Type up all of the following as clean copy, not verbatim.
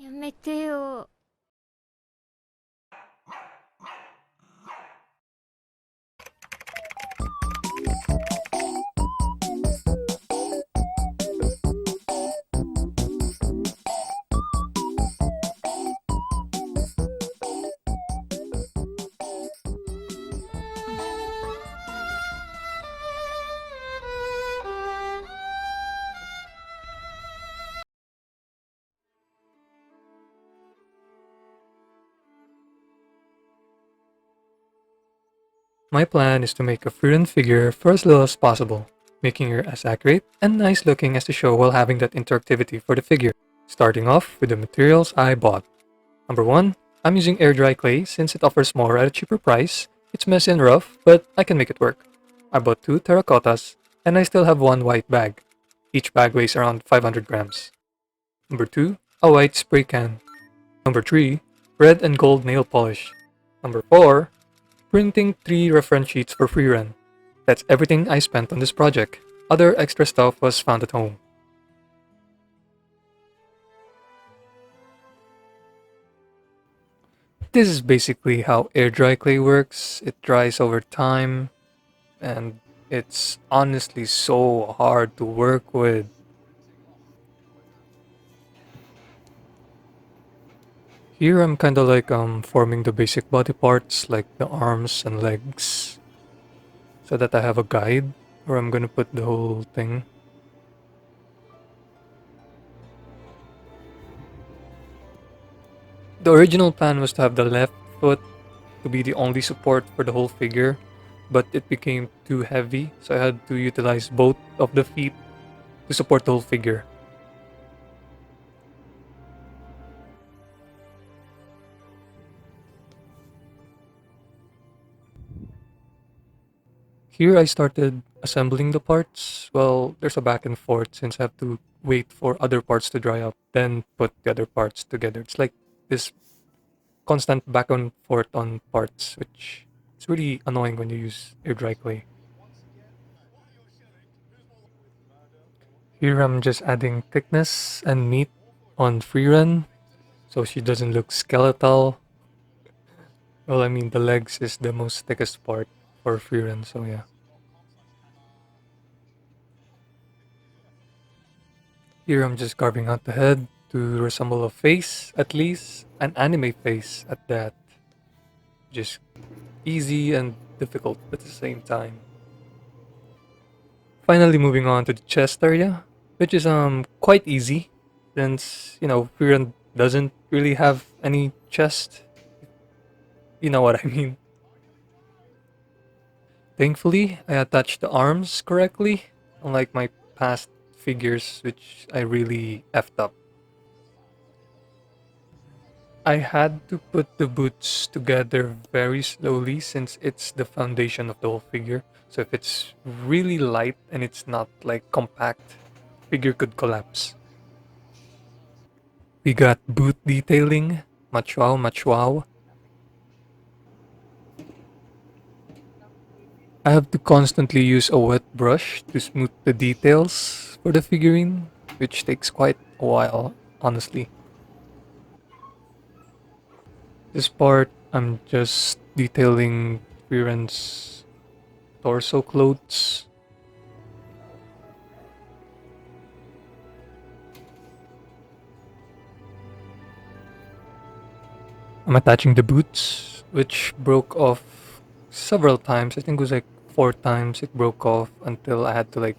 やめてよ。My plan is to make a Frieren figure for as little as possible, making her as accurate and nice looking as the show while having that interactivity for the figure. Starting off with the materials I bought. Number 1, I'm using air dry clay since it offers more at a cheaper price. It's messy and rough, but I can make it work. I bought 2 terracottas, and I still have 1 white bag. Each bag weighs around 500 grams. Number 2, a white spray can. Number 3, red and gold nail polish. Number 4, printing 3 reference sheets for Frieren. That's everything I spent on this project. Other extra stuff was found at home. This is basically how air dry clay works. It dries over time, and it's honestly so hard to work with. Here I'm kinda like forming the basic body parts like the arms and legs so that I have a guide where I'm gonna put the whole thing. The original plan was to have the left foot to be the only support for the whole figure, but it became too heavy, so I had to utilize both of the feet to support the whole figure. Here I started assembling the parts. Well, there's a back and forth since I have to wait for other parts to dry up, then put the other parts together. It's like this constant back and forth on parts, which is really annoying when you use air dry clay. Here I'm just adding thickness and meat on Frieren so she doesn't look skeletal. Well, I mean, the legs is the most thickest part for Frieren, so yeah. Here I'm just carving out the head to resemble a face, at least an anime face at that. Just easy and difficult at the same time. Finally moving on to the chest area, which is quite easy since, Frieren doesn't really have any chest. You know what I mean. Thankfully, I attached the arms correctly, unlike my past figures, which I really effed up. I had to put the boots together very slowly since it's the foundation of the whole figure. So if it's really light and it's not like compact, figure could collapse. We got boot detailing, much wow, much wow. I have to constantly use a wet brush to smooth the details for the figurine, which takes quite a while, honestly. This part, I'm just detailing Friren's torso clothes. I'm attaching the boots, which broke off several times. I think it was like 4 times it broke off until I had to like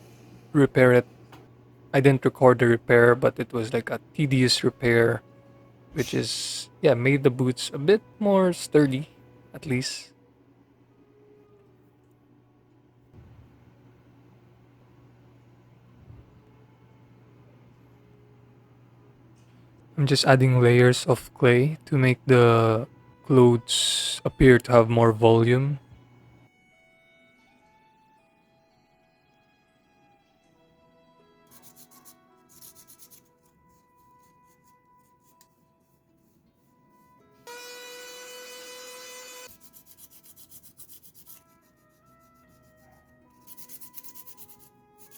repair it. I didn't record the repair, but it was like a tedious repair, which is, yeah, made the boots a bit more sturdy, at least. I'm just adding layers of clay to make the clothes appear to have more volume.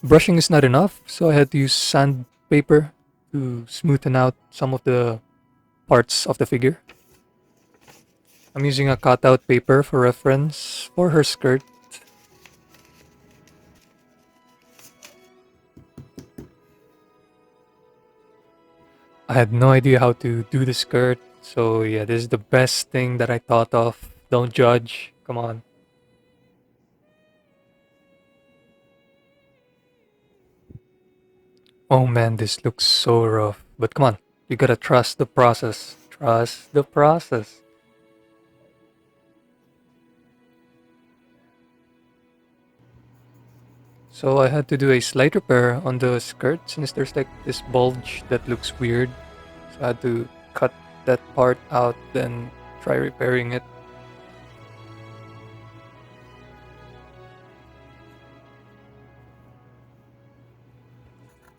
Brushing is not enough, so I had to use sandpaper to smoothen out some of the parts of the figure. I'm using a cutout paper for reference for her skirt. I had no idea how to do the skirt, so yeah, this is the best thing that I thought of. Don't judge. Come on. Oh man, this looks so rough. But come on, you gotta trust the process. Trust the process. So I had to do a slight repair on the skirt since there's like this bulge that looks weird. So I had to cut that part out, then try repairing it.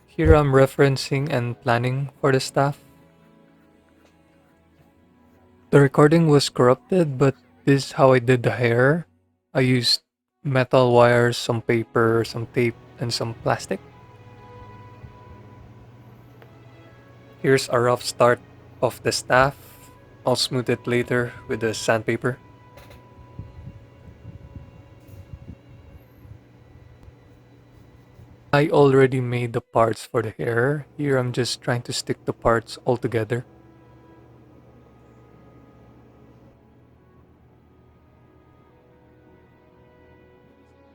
Here I'm referencing and planning for the staff. The recording was corrupted, but this is how I did the hair. I used metal wires, some paper, some tape, and some plastic. Here's a rough start of the staff. I'll smooth it later with the sandpaper. I already made the parts for the hair. Here I'm just trying to stick the parts all together.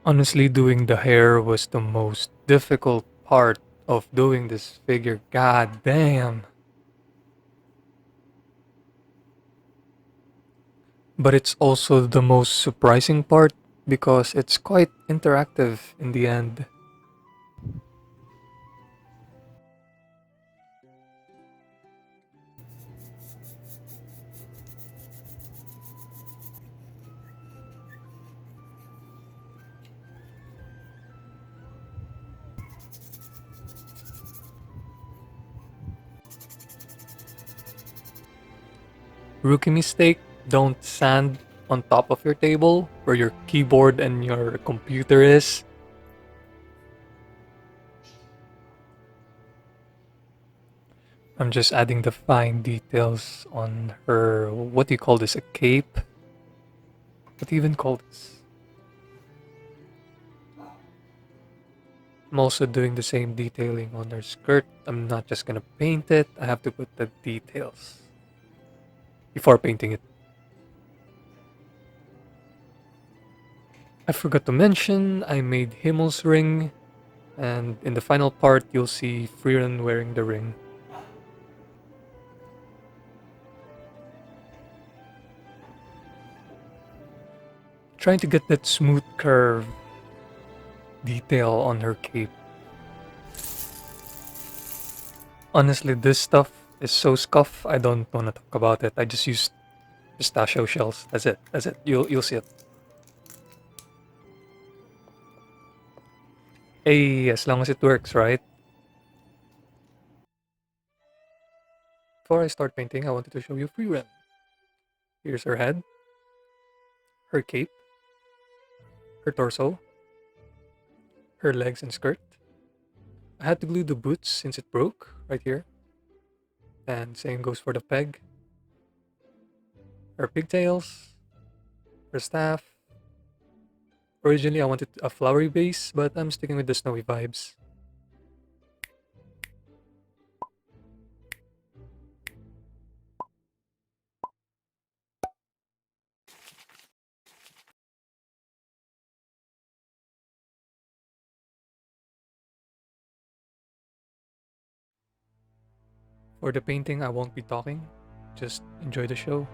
Honestly, doing the hair was the most difficult part of doing this figure. God damn. But it's also the most surprising part because it's quite interactive in the end. Rookie mistake, don't sand on top of your table where your keyboard and your computer is. I'm just adding the fine details on her, what do you call this, a cape? What do you even call this? I'm also doing the same detailing on her skirt. I'm not just gonna paint it, I have to put the details before painting it. I forgot to mention, I made Himmel's ring, and in the final part, you'll see Frieren wearing the ring. Trying to get that smooth curve detail on her cape. Honestly, this stuff is so scuff, I don't want to talk about it. I just used pistachio shells. That's it. That's it. You'll see it. Hey, as long as it works, right? Before I start painting, I wanted to show you Frieren. Here's her head, her cape, her torso, her legs and skirt. I had to glue the boots since it broke right here. And same goes for the peg, her pigtails, her staff. Originally, I wanted a flowery base, but I'm sticking with the snowy vibes. For the painting, I won't be talking. Just enjoy the show.